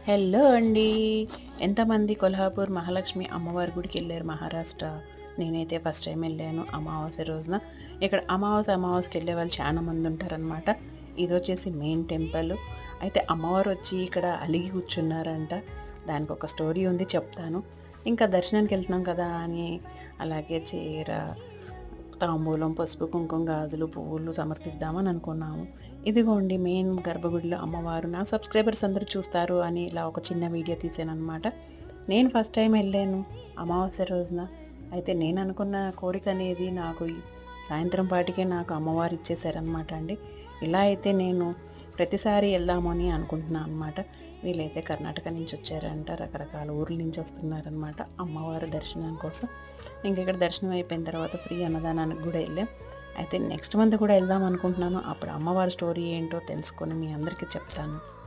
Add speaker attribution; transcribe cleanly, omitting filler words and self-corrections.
Speaker 1: Hello అండి. ఎంతమంది కొల్హాపూర్ మహాలక్ష్మి అమ్మవారి గుడికి వెళ్ళారు మహారాష్ట్ర? నేనైతే ఫస్ట్ టైం వెళ్ళాను అమావాస్య రోజున. ఇక్కడ అమావాస్యకి వెళ్ళే వాళ్ళు చాలా మంది ఉంటారనమాట. ఇది వచ్చేసి మెయిన్ టెంపుల్. అయితే అమ్మవారు వచ్చి ఇక్కడ అలిగి కూర్చున్నారంట. దానికి ఒక స్టోరీ ఉంది, చెప్తాను. ఇంకా దర్శనానికి వెళ్తున్నాం కదా అని అలాగే చీర, తాంబూలం, పసుపు, కుంకుమ, గాజులు, పువ్వులు సమర్పిద్దామని అనుకున్నాము. ఇదిగోండి మెయిన్ గర్భగుడిలో అమ్మవారు. నా సబ్స్క్రైబర్స్ అందరూ చూస్తారు అని ఇలా ఒక చిన్న వీడియో తీసానమాట. నేను ఫస్ట్ టైం వెళ్ళాను అమావాస్య రోజున. అయితే నేను అనుకున్న కోరిక అనేది నాకు సాయంత్రం పాటికే నాకు అమ్మవారు ఇచ్చేసారనమాట అండి. ఇలా అయితే నేను ప్రతిసారి వెళ్దామని అనుకుంటున్నాను అనమాట. వీళ్ళైతే కర్ణాటక నుంచి వచ్చారంట, రకరకాల ఊర్ల నుంచి వస్తున్నారనమాట అమ్మవారి దర్శనం కోసం. ఇంక ఇక్కడ దర్శనం అయిపోయిన తర్వాత ఫ్రీ అన్నదానానికి కూడా వెళ్ళాం. అయితే నెక్స్ట్ మంత్ కూడా వెళ్దాం అనుకుంటున్నాను. అప్పుడు అమ్మవారి స్టోరీ ఏంటో తెలుసుకొని మీ అందరికీ చెప్తాను.